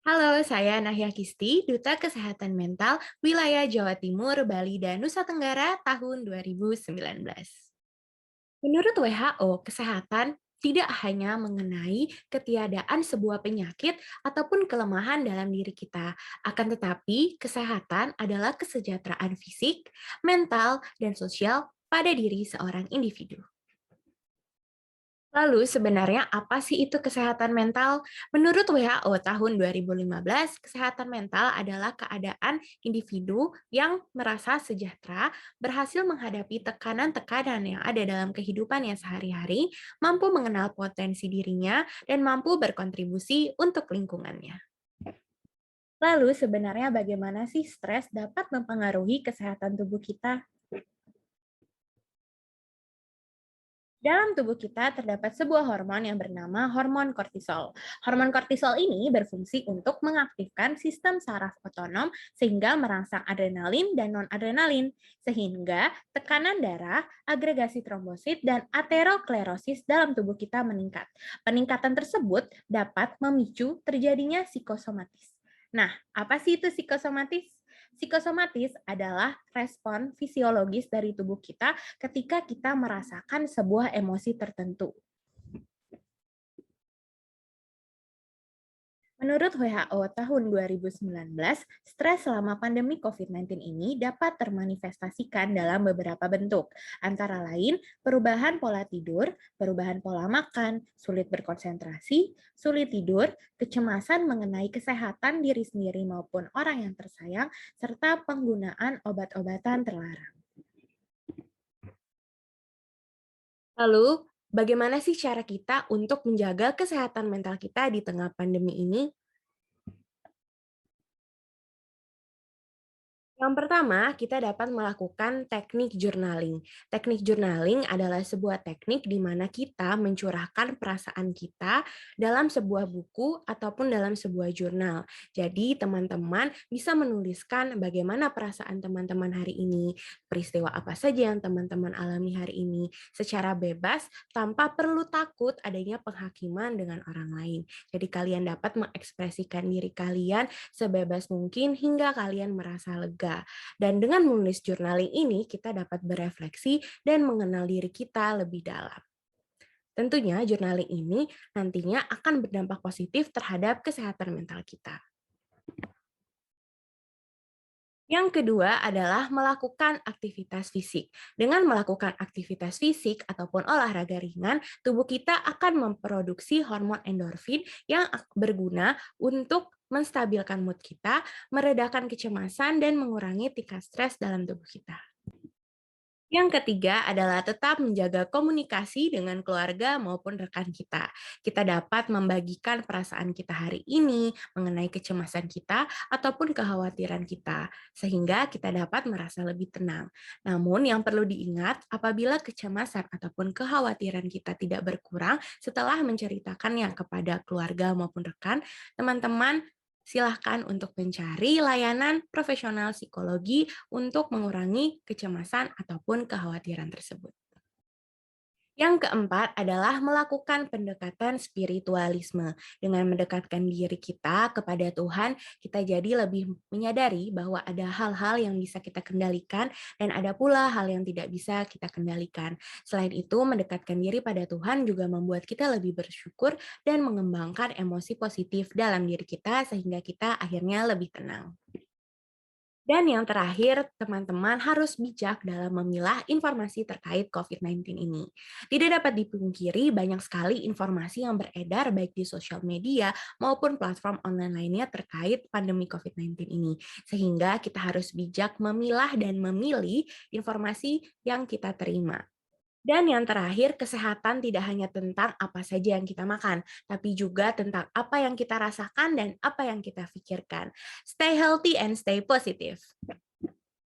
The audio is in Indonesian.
Halo, saya Nahya Kisti, Duta Kesehatan Mental Wilayah Jawa Timur, Bali, dan Wilayah Jawa Timur, Bali, dan Nusa Tenggara tahun 2019. Menurut WHO, kesehatan tidak hanya mengenai ketiadaan sebuah penyakit ataupun kelemahan dalam diri kita, akan tetapi kesehatan adalah kesejahteraan fisik, mental, dan sosial pada diri seorang individu. Lalu sebenarnya apa sih itu kesehatan mental? Menurut WHO tahun 2015, kesehatan mental adalah keadaan individu yang merasa sejahtera, berhasil menghadapi tekanan-tekanan yang ada dalam kehidupannya sehari-hari, mampu mengenal potensi dirinya, dan mampu berkontribusi untuk lingkungannya. Lalu sebenarnya bagaimana sih stres dapat mempengaruhi kesehatan tubuh kita? Dalam tubuh kita terdapat sebuah hormon yang bernama hormon kortisol. Hormon kortisol ini berfungsi untuk mengaktifkan sistem saraf otonom sehingga merangsang adrenalin dan non-adrenalin, sehingga tekanan darah, agregasi trombosit, dan aterosklerosis dalam tubuh kita meningkat. Peningkatan tersebut dapat memicu terjadinya psikosomatis. Nah, apa sih itu psikosomatis? Psikosomatis adalah respon fisiologis dari tubuh kita ketika kita merasakan sebuah emosi tertentu. Menurut WHO tahun 2019, stres selama pandemi COVID-19 ini dapat termanifestasikan dalam beberapa bentuk, antara lain perubahan pola tidur, perubahan pola makan, sulit berkonsentrasi, sulit tidur, kecemasan mengenai kesehatan diri sendiri maupun orang yang tersayang, serta penggunaan obat-obatan terlarang. Lalu, bagaimana sih cara kita untuk menjaga kesehatan mental kita di tengah pandemi ini? Yang pertama, kita dapat melakukan teknik journaling. Teknik journaling adalah sebuah teknik di mana kita mencurahkan perasaan kita dalam sebuah buku ataupun dalam sebuah jurnal. Jadi, teman-teman bisa menuliskan bagaimana perasaan teman-teman hari ini, peristiwa apa saja yang teman-teman alami hari ini, secara bebas tanpa perlu takut adanya penghakiman dengan orang lain. Jadi, kalian dapat mengekspresikan diri kalian sebebas mungkin hingga kalian merasa lega. Dan dengan menulis journaling ini, kita dapat berefleksi dan mengenal diri kita lebih dalam. Tentunya journaling ini nantinya akan berdampak positif terhadap kesehatan mental kita. Yang kedua adalah melakukan aktivitas fisik. Dengan melakukan aktivitas fisik ataupun olahraga ringan, tubuh kita akan memproduksi hormon endorfin yang berguna untuk menstabilkan mood kita, meredakan kecemasan, dan mengurangi tingkat stres dalam tubuh kita. Yang ketiga adalah tetap menjaga komunikasi dengan keluarga maupun rekan kita. Kita dapat membagikan perasaan kita hari ini mengenai kecemasan kita ataupun kekhawatiran kita, sehingga kita dapat merasa lebih tenang. Namun yang perlu diingat, apabila kecemasan ataupun kekhawatiran kita tidak berkurang setelah menceritakannya kepada keluarga maupun rekan, teman-teman silahkan untuk mencari layanan profesional psikologi untuk mengurangi kecemasan ataupun kekhawatiran tersebut. Yang keempat adalah melakukan pendekatan spiritualisme. Dengan mendekatkan diri kita kepada Tuhan, kita jadi lebih menyadari bahwa ada hal-hal yang bisa kita kendalikan dan ada pula hal yang tidak bisa kita kendalikan. Selain itu, mendekatkan diri pada Tuhan juga membuat kita lebih bersyukur dan mengembangkan emosi positif dalam diri kita sehingga kita akhirnya lebih tenang. Dan yang terakhir, teman-teman harus bijak dalam memilah informasi terkait COVID-19 ini. Tidak dapat dipungkiri banyak sekali informasi yang beredar baik di sosial media maupun platform online lainnya terkait pandemi COVID-19 ini. Sehingga kita harus bijak memilah dan memilih informasi yang kita terima. Dan yang terakhir, kesehatan tidak hanya tentang apa saja yang kita makan, tapi juga tentang apa yang kita rasakan dan apa yang kita pikirkan. Stay healthy and stay positive.